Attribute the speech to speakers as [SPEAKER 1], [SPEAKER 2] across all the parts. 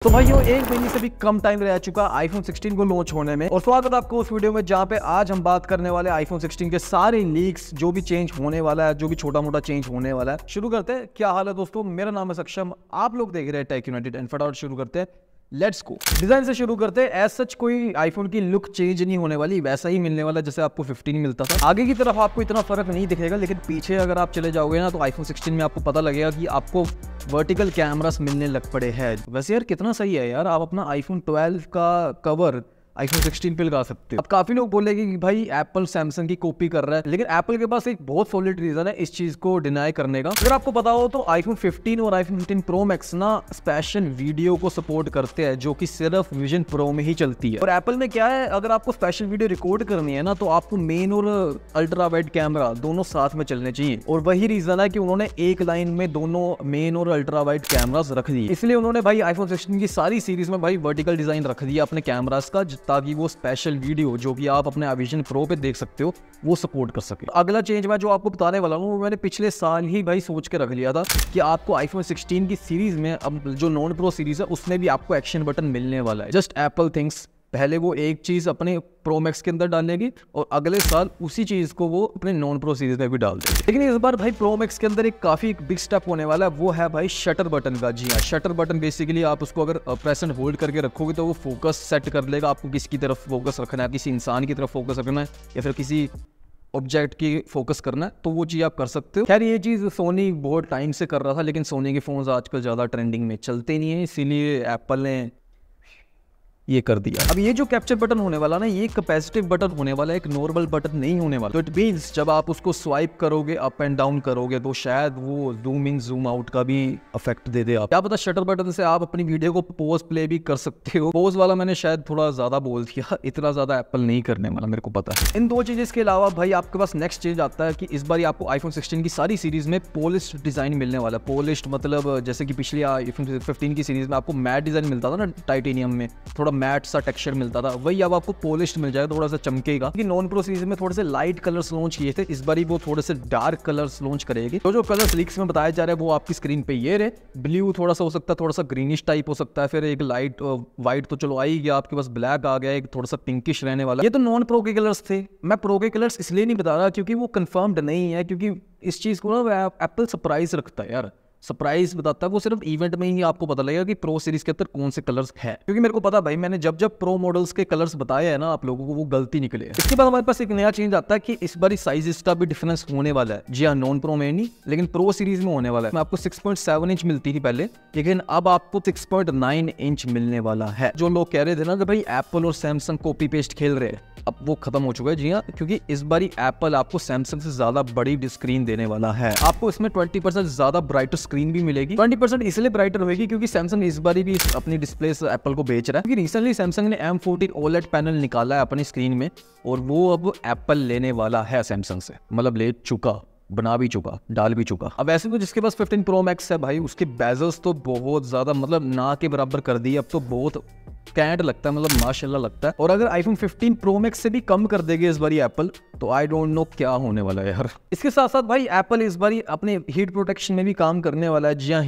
[SPEAKER 1] तो भाइयों एक महीने से भी कम टाइम रह चुका आईफोन 16 को लॉन्च होने में और स्वागत आपको उस वीडियो में जहां पे आज हम बात करने वाले आईफोन 16 के सारे लीक्स जो भी चेंज होने वाला है, जो भी छोटा मोटा चेंज होने वाला है। शुरू करते हैं। क्या हाल है दोस्तों, मेरा नाम है सक्षम, आप लोग देख रहे हैं टेक यूनाइटेड एंड फटाफट शुरू करते हैं। Let's go. डिजाइन से शुरू करते हैं। एज सच कोई आईफोन की लुक चेंज नहीं होने वाली, वैसा ही मिलने वाला जैसे आपको 15 मिलता था। आगे की तरफ आपको इतना फर्क नहीं दिखेगा, लेकिन पीछे अगर आप चले जाओगे ना तो आईफोन 16 में आपको पता लगेगा कि आपको वर्टिकल कैमरास मिलने लग पड़े हैं। वैसे यार कितना सही है यार, आप अपना आईफोन 12 का कवर आईफोन 16 पे लगा सकते हो। अब काफी लोग बोलेंगे कि भाई एप्पल सैमसंग की कॉपी कर रहा है, लेकिन एप्पल के पास एक बहुत सॉलिड रीजन है इस चीज को डिनाई करने का। अगर आपको पता हो तो आईफोन 15 और आईफोन 15 प्रो मैक्स ना स्पेशल वीडियो को सपोर्ट करते हैं, जो कि सिर्फ विजन प्रो में ही चलती है। और एप्पल में क्या है, अगर आपको स्पेशल वीडियो रिकॉर्ड करनी है ना तो आपको मेन और अल्ट्रा वाइड कैमरा दोनों साथ में चलने चाहिए। और वही रीजन है कि उन्होंने एक लाइन में दोनों मेन और अल्ट्रा वाइड कैमरास रख दिए। इसलिए उन्होंने भाई आईफोन 16 की सारी सीरीज में भाई वर्टिकल डिजाइन रख दिया अपने कैमरास का, ताकि वो स्पेशल वीडियो जो कि आप अपने विजन प्रो पे देख सकते हो वो सपोर्ट कर सके। अगला चेंज मैं जो आपको बताने वाला हूँ वो मैंने पिछले साल ही भाई सोच के रख लिया था कि आपको आईफोन 16 की सीरीज में, अब जो नॉन प्रो सीरीज है उसमें भी आपको एक्शन बटन मिलने वाला है। जस्ट एप्पल थिंक्स पहले वो एक चीज अपने प्रो मैक्स के अंदर डालेगी और अगले साल उसी चीज को वो अपने नॉन प्रो सीरीज में भी डाल देगी। लेकिन इस बार भाई प्रो मैक्स के अंदर एक काफी बिग स्टेप होने वाला है, वो है भाई शटर बटन का। जी हाँ, शटर बटन बेसिकली आप उसको अगर प्रेस एंड होल्ड करके रखोगे तो वो फोकस सेट कर लेगा, आपको किसकी तरफ फोकस रखना है, किसी इंसान की तरफ फोकस रखना है या फिर किसी ऑब्जेक्ट की फोकस करना है, तो वो चीज़ आप कर सकते हो। खैर ये चीज़ सोनी बहुत टाइम से कर रहा था, लेकिन सोनी के फोन्स आजकल ज़्यादा ट्रेंडिंग में चलते नहीं है, इसीलिए एप्पल ने ये कर दिया। अब ये जो कैप्चर बटन होने वाला ना, ये कैपेसिटिव बटन होने वाला है, एक नॉर्मल बटन नहीं होने वाला। तो इट मींस जब आप उसको स्वाइप करोगे, अप एंड डाउन करोगे, तो शायद वो जूम इन जूम आउट का भी इफेक्ट दे दे। आप क्या पता शटर बटन से आप अपनी वीडियो को पोज प्ले भी कर सकते हो। पोज वाला मैंने शायद थोड़ा ज्यादा बोल दिया, इतना ज्यादा एप्पल नहीं करने वाला, मेरे को पता है। इन दो चीजें के अलावा भाई आपके पास नेक्स्ट चेंज आता है कि इस बार आपको आईफोन 16 की सारी सीरीज में पॉलिश्ड डिजाइन मिलने वाला है। पॉलिश्ड मतलब जैसे कि पिछली आईफोन 15 की सीरीज में आपको मैट डिजाइन मिलता था ना, टाइटेनियम में थोड़ा मैट सा टेक्सचर मिलता था, वही अब आपको पॉलिश्ड मिल जाएगा, थोड़ा सा चमकेगा। क्योंकि नॉन प्रो सीरीज में थोड़े से लाइट कलर्स लॉन्च किए थे, इस बार वो थोड़े से डार्क कलर्स लॉन्च करेगी। तो जो कलर्स लीक्स में बताया जा रहा है वो आपकी स्क्रीन पे ये रहे। ब्लू थोड़ा सा हो सकता है, थोड़ा सा ग्रीनिश टाइप हो सकता है, फिर एक लाइट व्हाइट तो चलो आ ही गया, आपके पास ब्लैक आ गया, एक थोड़ा सा पिंकिश रहने वाला। ये तो नॉन प्रो के कलर्स थे। मैं प्रो के कलर्स इसलिए नहीं बता रहा क्योंकि वो कंफर्म्ड नहीं है, क्योंकि इस चीज को ना एप्पल सरप्राइज रखता है यार, सरप्राइज बताता है। वो सिर्फ इवेंट में ही आपको पता लगेगा कि प्रो सीरीज के अंदर कौन से कलर्स है, क्योंकि मेरे को पता भाई मैंने जब प्रो मॉडल्स के कलर्स बताए हैं ना आप लोगों को, वो गलती निकले। इसके बाद हमारे पास एक नया चेंज आता है कि इस बार साइजेस का भी डिफरेंस होने वाला है। जी हाँ, नॉन प्रो में नहीं लेकिन प्रो सीरीज में होने वाला है। आपको 6.7 इंच मिलती थी पहले, लेकिन अब आपको 6.9 इंच मिलने वाला है। जो लोग कह रहे थे ना कि भाई एप्पल और सैमसंग कॉपी पेस्ट खेल रहे हैं, अब वो खत्म हो चुका है। जी हाँ, क्योंकि इस बार एप्पल आपको सैमसंग से ज्यादा बड़ी स्क्रीन देने वाला है। आपको इसमें 20% ज्यादा ब्राइटर स्क्रीन भी मिलेगी। 20% इसलिए ब्राइटर होगी क्योंकि सैमसंग इस बार भी अपनी डिस्प्ले एप्पल को बेच रहा है। क्योंकि रिसेंटली सैमसंग ने M14 OLED पैनल निकाला है अपनी स्क्रीन में, और वो अब एप्पल लेने वाला है सैमसंग से, मतलब ले चुका, बना भी चुका, डाल भी चुका। अब ऐसे तो जिसके पास 15 प्रो मैक्स है भाई, उसके बेजल्स तो बहुत ज्यादा मतलब ना के बराबर कर दिए। अब तो बहुत कैंट लगता है, मतलब माशाल्लाह लगता है। और अगर आईफोन 15 प्रो मैक्स से भी कम कर देगी इस बारी एप्पल, तो आई डोंट नो क्या होने वाला है यार। इसके साथ साथ भाई एप्पल इस बारी अपने हीट प्रोटेक्शन में भी काम करने वाला है। जी हाँ,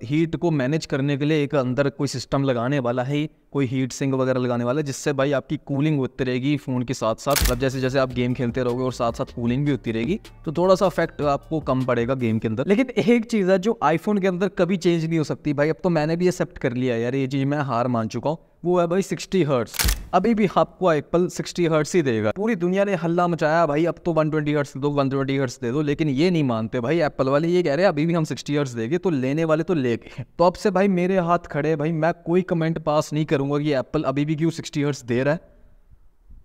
[SPEAKER 1] हीट को मैनेज करने के लिए एक अंदर कोई सिस्टम लगाने वाला है, कोई हीट सिंक वगैरह लगाने वाला है, जिससे भाई आपकी कूलिंग होती रहेगी फोन के साथ साथ। मतलब जैसे जैसे आप गेम खेलते रहोगे और साथ साथ कूलिंग भी होती रहेगी, तो थोड़ा सा इफेक्ट आपको कम पड़ेगा गेम के अंदर। लेकिन एक चीज है जो आईफोन के अंदर कभी चेंज नहीं हो सकती भाई, अब तो मैंने भी एक्सेप्ट कर लिया यार, ये चीज मैं हार मान चुका हूँ, वो है भाई 60 हर्ट्ज। अभी भी आपको एप्पल 60 हर्ट्ज ही देगा। पूरी दुनिया ने हल्ला मचाया भाई अब तो 120 हर्ट्ज दो, 120 हर्ट्ज दे दो, लेकिन ये नहीं मानते भाई एप्पल वाले। ये कह रहे हैं अभी भी हम 60 हर्ट्ज देंगे, तो लेने वाले तो ले गए। तो अब से भाई मेरे हाथ खड़े भाई, मैं कोई कमेंट पास नहीं करूंगा कि एप्पल अभी भी क्यों 60 हर्ट्ज दे रहा है।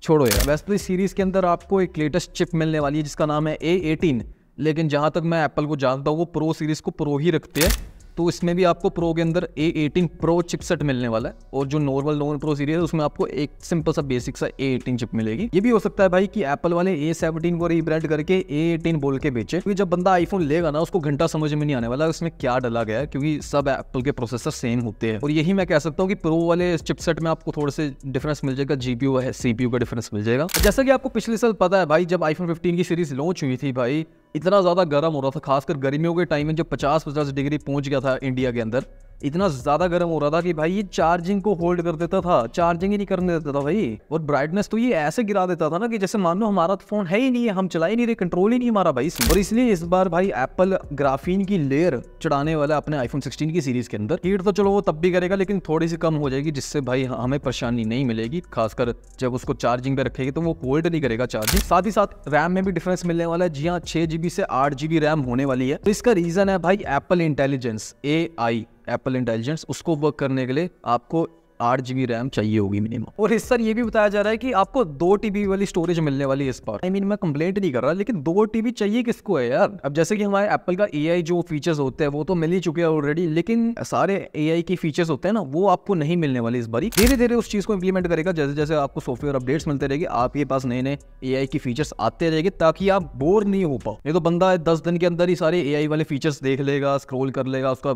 [SPEAKER 1] छोड़ो यार। वैसे तो इस सीरीज के अंदर आपको एक लेटेस्ट चिप मिलने वाली है जिसका नाम है A18, लेकिन जहां तक मैं एप्पल को जानता हूँ वो प्रो सीरीज को प्रो ही रखते हैं, तो इसमें भी आपको प्रो के अंदर A18 प्रो चिपसेट मिलने वाला है। और जो नॉर्मल नॉन प्रो सीरीज है उसमें आपको एक सिंपल सा बेसिक सा A18 चिप मिलेगी। ये भी हो सकता है भाई कि एप्पल वाले A17 को रीब्रांड करके A18 बोल के बेचे, क्योंकि जब बंदा आईफोन लेगा ना उसको घंटा समझ में नहीं आने वाला उसमें क्या डला गया है, क्योंकि सब एप्पल के प्रोसेसर सेम होते हैं। और यही मैं कह सकता हूँ कि प्रो वाले चिपसेट में आपको थोड़े से डिफरेंस मिल जाएगा, GPU है CPU का डिफरेंस मिल जाएगा। जैसा कि आपको पिछले साल पता है भाई, जब आईफोन 15 की सीरीज लॉन्च हुई थी भाई, इतना ज़्यादा गर्म हो रहा था, खासकर गर्मियों के टाइम में जब 50-50 डिग्री पहुंच गया था इंडिया के अंदर, इतना ज्यादा गर्म हो रहा था कि भाई ये चार्जिंग को होल्ड कर देता था, चार्जिंग ही नहीं करने देता था भाई। और ब्राइटनेस तो ये ऐसे गिरा देता था ना कि जैसे मान लो हमारा फोन है ही नहीं है, हम चला ही नहीं रहे, कंट्रोल ही नहीं हमारा भाई। और इसलिए इस बार भाई एप्पल ग्राफीन की लेयर चढ़ाने वाला है अपने आईफोन 16 की सीरीज के अंदर। हीट तो चलो वो तब भी करेगा, लेकिन थोड़ी सी कम हो जाएगी, जिससे भाई हमें परेशानी नहीं मिलेगी, खासकर जब उसको चार्जिंग पे रखेगी तो वो होल्ड नहीं करेगा चार्जिंग। साथ ही साथ रैम में भी डिफरेंस मिलने वाला है। जी हाँ, 6GB से 8GB रैम होने वाली है। तो इसका रीजन है भाई Apple intelligence, AI Apple intelligence, उसको वर्क करने के लिए आपको 8GB रैम चाहिए होगी मिनिमम। और इस सर ये भी बताया जा रहा है कि आपको 2TB वाली स्टोरेज मिलने वाली है इस बार। मैं कंप्लेंट नहीं कर रहा, लेकिन 2TB चाहिए किसको है यार। अब जैसे कि हमारे एप्पल का AI जो फीचर्स होते हैं वो तो मिल ही चुके हैं ऑलरेडी, लेकिन सारे AI के फीचर्स होते हैं ना, वो आपको नहीं मिलने वाले इस बार। धीरे धीरे उस चीज को इंप्लीमेंट करेगा, जैसे जैसे आपको सॉफ्टवेयर अपडेट्स मिलते रहेंगे, आपके पास नए नए AI की फीचर्स आते रहेंगे, ताकि आप बोर नहीं हो पाओ। ये तो बंदा 10 दिन के अंदर ही सारे AI वाले फीचर्स देख लेगा, स्क्रॉल कर लेगा, उसका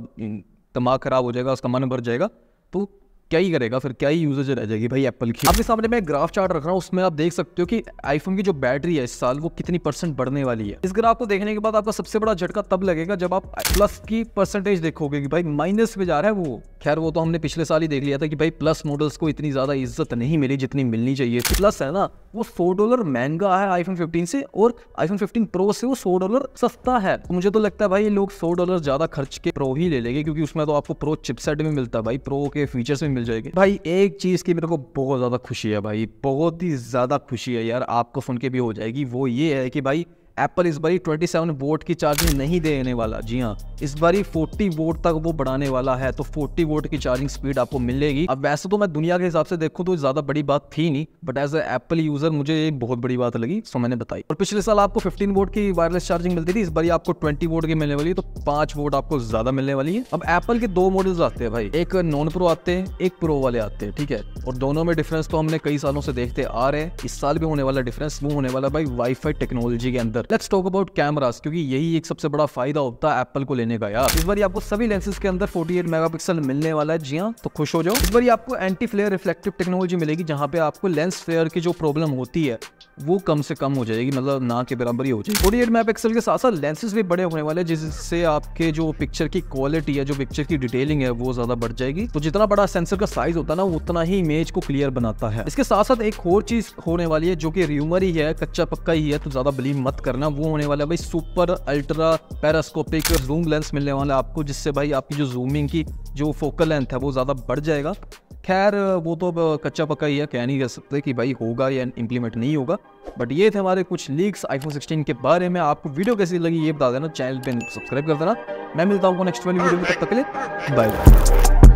[SPEAKER 1] दिमाग खराब हो जाएगा, उसका मन भर जाएगा, तो क्या ही करेगा फिर, क्या ही यूजेज रह जाएगी भाई एप्पल की। आपके सामने मैं ग्राफ चार्ट रख रहा हूँ, उसमें आप देख सकते हो कि आईफोन की जो बैटरी है इस साल वो कितनी % बढ़ने वाली है। इस ग्राफ को देखने के बाद आपका सबसे बड़ा झटका तब लगेगा जब आप प्लस की परसेंटेज देखोगे कि भाई माइनस में जा रहा है वो। खैर वो तो हमने पिछले साल ही देख लिया था कि भाई प्लस मॉडल्स को इतनी ज्यादा इज्जत नहीं मिली जितनी मिलनी चाहिए थी। प्लस है ना, वो $100 महंगा है आईफोन 15 से, और आईफोन 15 प्रो से वो $100 सस्ता है। तो मुझे तो लगता है भाई ये लोग $100 ज्यादा खर्च के प्रो ही ले लेंगे, क्योंकि उसमें तो आपको प्रो चिपसेट भी मिलता है भाई, प्रो के फीचर्स भी मिल जाएंगे भाई। एक चीज की मेरे को बहुत ज्यादा खुशी है भाई, बहुत ही ज्यादा खुशी है यार, आपको सुन के भी हो जाएगी। वो ये है कि भाई एप्पल इस बारी 27 वोट की चार्जिंग नहीं देने वाला। जी हाँ, इस बारी 40 वोट तक वो बढ़ाने वाला है, तो 40 वोट की चार्जिंग स्पीड आपको मिलेगी। अब वैसे तो मैं दुनिया के हिसाब से देखूं तो ज्यादा बड़ी बात थी नहीं, but as a Apple user मुझे ये बहुत बड़ी बात लगी, सो मैंने बताई। और पिछले साल आपको 15 वोट की वायरलेस चार्जिंग मिलती थी, इस बारी आपको 20 वोट की मिलने वाली है, तो 5 वोट आपको ज्यादा मिलने वाली है। अब एप्पल के 2 मॉडल्स आते हैं भाई, एक नॉन प्रो आते हैं, एक प्रो वाले आते हैं, ठीक है। और दोनों में डिफरेंस तो हमने कई सालों से देखते आ रहे हैं, इस साल भी होने वाला डिफरेंस वो होने वाला भाई वाईफाई टेक्नोलॉजी के अंदर। लेट्स टॉक अबाउट कैमरास, क्योंकि यही एक सबसे बड़ा फायदा होता है एप्पल को लेने का यार। इस बार आपको सभी लेंसेज के अंदर 48 मेगापिक्सल मिलने वाला है। जी हाँ, तो खुश हो जाओ। इस बार आपको एंटी फ्लेयर रिफ्लेक्टिव टेक्नोलॉजी मिलेगी, जहां पे आपको लेंस फ्लेयर की जो प्रॉब्लम होती है वो कम से कम हो जाएगी, मतलब ना के बराबर ही हो जाएगी। 48 मेगापिक्सल के साथ साथ लेंसेज भी बड़े होने वाले, जिससे आपके जो पिक्चर की क्वालिटी है, जो पिक्चर की डिटेलिंग है, वो ज्यादा बढ़ जाएगी। तो जितना बड़ा सेंसर का साइज होता है ना, उतना ही इमेज को क्लियर बनाता है। इसके साथ साथ एक और चीज होने वाली है, जो कि र्यूमर ही है, कच्चा पक्का ही है, तो ज्यादा बिलीव मत करना। वो होने वाला है भाई सुपर अल्ट्रा पेरास्कोपिक जूम लेंस मिलने वाला है आपको, जिससे भाई आपकी जो जूमिंग की जो फोकल लेंथ है वो ज्यादा बढ़ जाएगा। खैर वो तो कच्चा पक्का ही है, कह नहीं कह सकते कि भाई होगा या इम्प्लीमेंट नहीं होगा। बट ये थे हमारे कुछ लीक्स आईफोन 16 के बारे में। आपको वीडियो कैसी लगी ये बता देना, चैनल पे सब्सक्राइब कर देना। मैं मिलता हूँ नेक्स्ट वाली वीडियो में, तब तक के लिए बाय बाय।